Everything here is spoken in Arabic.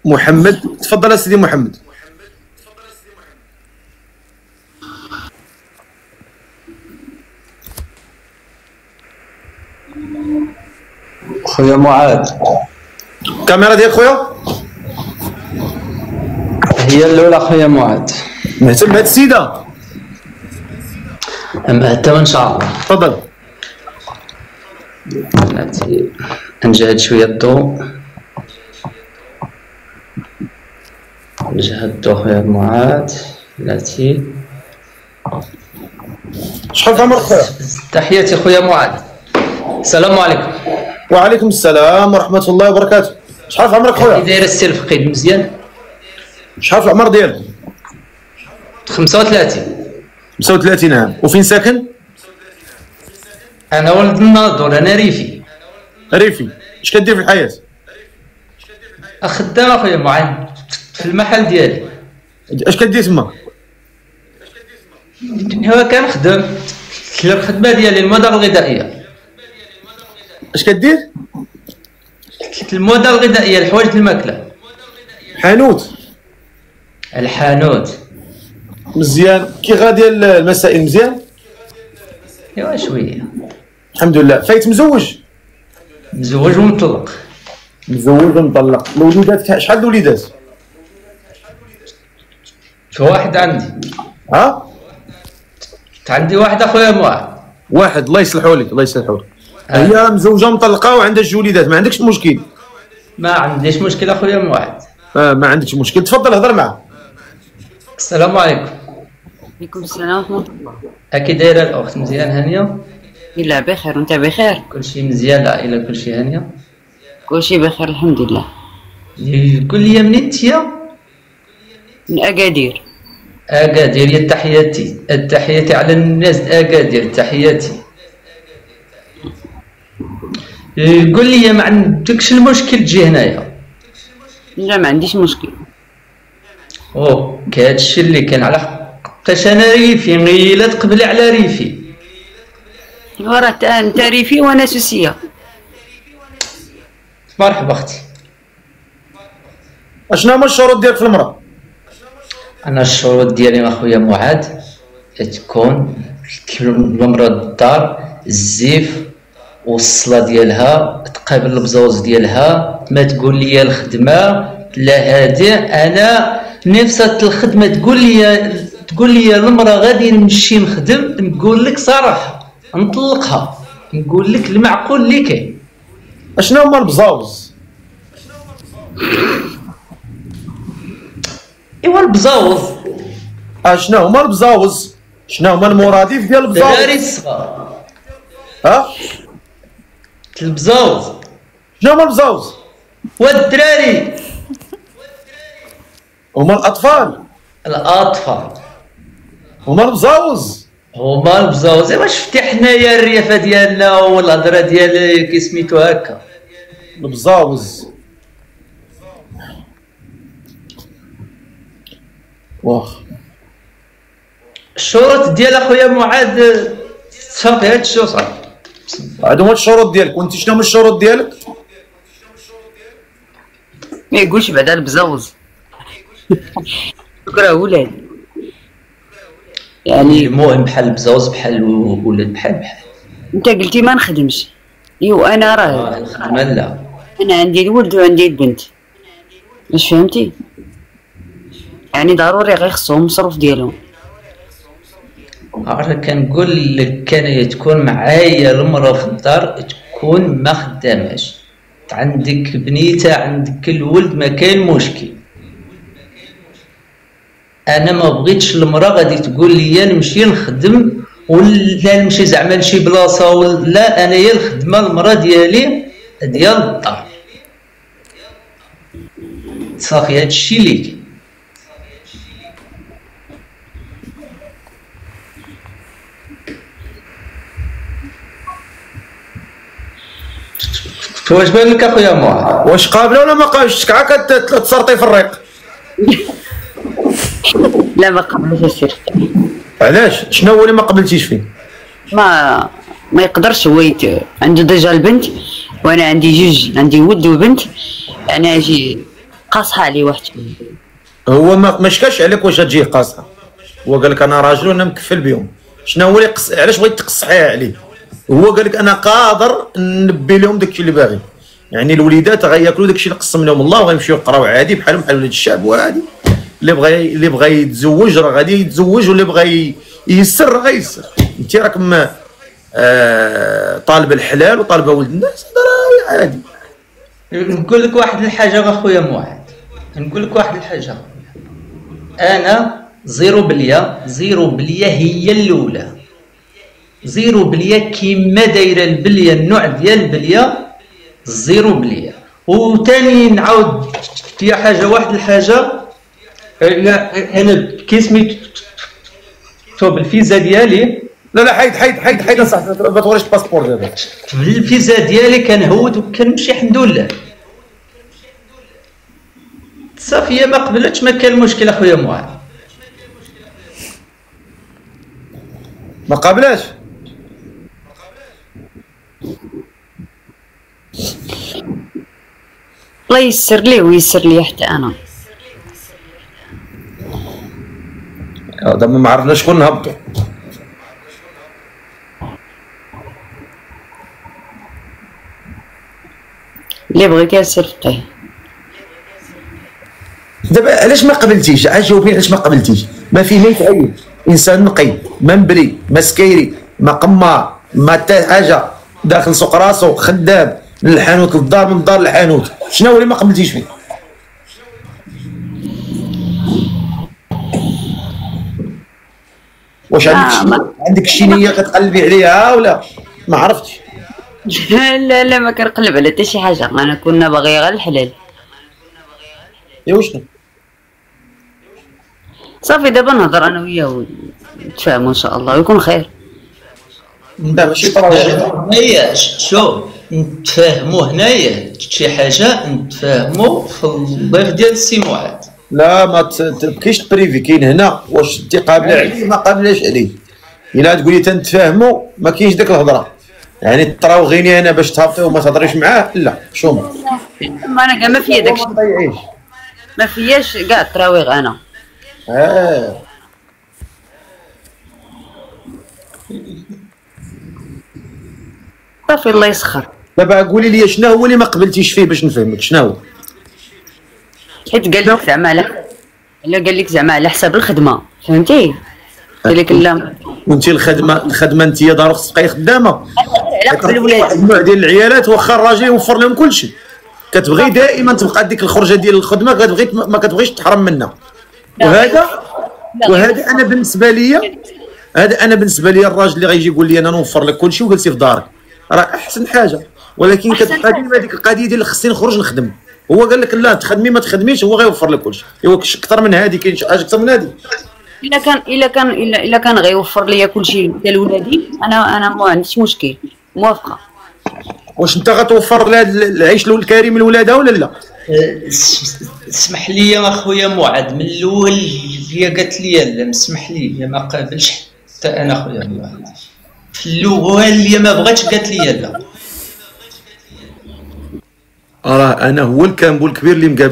محمد. تفضل سيدي محمد. خويا معاذ، الكاميرا ديال خويا هي الاولى. خويا معاذ مهتم بهاد السيده؟ مهتم ان شاء الله. تفضل. بلاتي نجهد شويه الضوء، نجهد الضوء خويا معاذ. بلاتي شحال في عمرك خويا؟ تحياتي خويا معاذ. السلام عليكم. وعليكم السلام ورحمه الله وبركاته. شحال في عمرك كي خويا؟ داير السي الفقيد مزيان؟ شحال في العمر ديالك؟ 35. 35 عام. وفين ساكن؟ انا ولد الناظور، انا ريفي. ريفي. اش كدير في الحياه؟ خدام اخويا معاذ في المحل ديالي. اش كدير تما؟ هو كنخدم في الخدمه ديالي المواد الغذائيه. اش كدير؟ المواد الغذائيه، الحوايج الماكله. حانوت. الحانوت. مزيان. كي غادي المسائل مزيان؟ ايوا شويه. الحمد لله. فايت مزوج؟ مزوج ومطلق. مزوج ومطلق. الوليدات شحال د الوليدات؟ واحد عندي. ها؟ عندي واحد اخويا معاذ. واحد. الله يصلحو لك الله يصلحو لك. هي مزوجه ومطلقه وعندها جوج وليدات، ما عندكش مشكل؟ ما عنديش مشكل اخويا معاذ. ما عندكش مشكل. تفضل هضر معاه. السلام عليكم. وعليكم السلام ورحمة الله. اكي دايره الاخت مزيان هانيه؟ لا بخير، وانت بخير؟ كلشي مزيان، العائله كلشي هانيه؟ كلشي بخير الحمد لله. قول لي منين انتيا؟ من أكادير. أكادير. يا تحياتي، التحياتي على الناس أكادير، تحياتي. قول لي ما عندكش المشكل تجي هنايا؟ لا ما عنديش مشكل. اوه كهادشي اللي كان على حقاش انا ريفي، غيلا تقبلي على ريفي. وراه انت ريفي وانا سوسية. مرحبا اختي. اشنا هما الشروط ديالك في المرأة؟ انا الشروط ديالي اخويا معاذ تكون المرأة الدار الزيف والصلاة ديالها، تقابل البزوز ديالها، ما تقول لي الخدمة لا هادي انا نفسي الخدمة تقول لي المرأة غادي نمشي نخدم، نقول لك صراحة نطلقها، نقول لك المعقول اللي كاين. اشنا هما البزاوز؟ ايوا البزاوز. اشنا هما البزاوز؟ شنو هما المرادف ديال البزاوز؟ الدراري الصغار. ها؟ البزاوز. شنو هما البزاوز؟ والدراري. هما الاطفال. الاطفال هما البزاوز. هما البزاوز. ايوا شفتي حنايا الريافه ديالنا والهضره ديال كي سميتو هكا البزاوز. واخ. الشروط ديال اخويا معاذ صافي هادشي وصافي. هادو هما الشروط ديالك. وانت شنو هما الشروط ديالك؟ ما يقولش بعدا البزوز. راه ولاد يعني. المهم بحال البزوز بحال ولاد بحال. انت قلتي ما نخدمش. ايوا انا راه الخدمه لا. انا عندي الولد وعندي البنت. واش فهمتي؟ يعني ضروري غيخصهم مصروف ديالهم. عرفت كنقول لك كان تكون معايا المراه في الدار تكون ما خداماش، عندك بنيته عندك الولد ما كاين مشكل. انا ما بغيتش المراه غادي تقول لي نمشي نخدم ولا نمشي زعما لشي بلاصه ولا انايا الخدمه المراه ديالي ديال الدار صافي. هادشي اللي كاين. واش بان لك اخويا معاذ؟ واش قابله ولا ما قابلش؟ كاع كتسرطي في الريق. لا ما قبلش السير. علاش؟ شنو هو اللي ما قبلتيش فيه؟ ما يقدرش هو عنده ديجا البنت وانا عندي جوج، عندي ولد وبنت. يعني اجي قاصحه عليه واحد شويه. هو ما شكاش عليك واش تجيه قاصحه، هو قال لك انا راجل وانا مكفل بهم. شنو هو اللي علاش بغيت تقصحيها عليه؟ هو قال لك انا قادر نبي لهم داكشي اللي باغي. يعني الوليدات غياكلوا داكشي اللي قسم لهم الله وغيمشيو يقراو عادي بحال ولاد الشعب، وعادي اللي بغى يتزوج راه غادي يتزوج، واللي بغى ييسر راه غيسر. انت راك طالب الحلال وطالب ولد الناس، هذا راه عادي. نقول لك واحد الحاجه اخويا معاذ، نقول لك واحد الحاجه انا 0% هي الاولى، 0% كيما دايره البليه النوع ديال البليه 0%. وثاني نعاود فيها حاجه، واحد الحاجه انا كيسميتو بالفيزا ديالي. لا حيد صاحبي، ما توريش الباسبور دابا. الفيزا ديالي كنهود وكنمشي الحمد لله صافي، ما قبلتش ما كان مشكل اخويا معاذ. ما قابلاش. الله يسر ليه ويسر لي حتى انا. دابا ما عرفنا شكون نهبطوا. اللي بغيتي يصيفطيه. دابا علاش ما قبلتيش؟ جاوبيني علاش ما قبلتيش؟ ما فيه ما يتعيب، انسان نقي ما مبري ما سكيري ما قمار ما حتى حاجه، داخل سوق راسو خدام من الحانوت للدار من الدار للحانوت. شنو هو اللي ما قبلتيش فيه؟ واش عندك شي نيه كتقلبي عليها ولا ما عرفتش؟ لا ما كنقلب على حتى شي حاجه، انا كنا باغي غير الحلال. ايوا شنو صافي دابا نهضر انا وياه ونتفاهموا ان شاء الله ويكون خير. لا ماشي طراوه هنايا شوف نتفاهموا، هنايا شي حاجه نتفاهموا في الضيف ديال السي معاذ. لا ما تبكيش تبريفي، كاين هنا واش انت قابله عليه ما قابلاش عليه. الا تقولي تنتفاهموا ما كاينش ديك الهضره، يعني تراوغيني انا باش تهبطي وما تهضريش معاه. لا شوف ما انا كاع ما فيا داكشي، ما فياش كاع التراويغ انا. صافي الله يسخر. دابا قولي لي شنو هو اللي ما قبلتيش فيه باش نفهمك شنو هو. حيت قال لك زعما لا قال لك زعما على حساب الخدمه، فهمتي؟ قال لك لا وانت الخدمه انت ضروري خصك تبقاي خدامه. علاقه بالولاد النوع ديال العيالات واخا الراجل يوفر لهم كل شيء، كتبغي دائما تبقى ديك الخرجه ديال الخدمه، كتبغي ما كتبغيش تحرم منها. وهذا انا بالنسبه لي الراجل اللي غيجي يقول لي انا نوفر لك كل شيء وجلسي في دارك راه احسن حاجه. ولكن كتبقى ديما ديك القضيه ديال خصني نخرج نخدم. هو قال لك لا تخدمي ما تخدميش، هو غيوفر لك كل شيء. ايوا اكثر من هذه كاين شي حاجه اكثر من هذه؟ الا كان غيوفر لي كل شيء ديال ولادي انا ما عنديش مشكل، موافقه. واش انت غتوفر العيش الكريم لولادها ولا لا؟ اسمح لي اخويا معاذ، من الاول هي قالت لي لا، اسمح لي ما قابلش حتى انا اخويا معاذ في الاول اللي ما بغاتش قالت لي لا. راه انا هو الكامبو الكبير اللي مقابل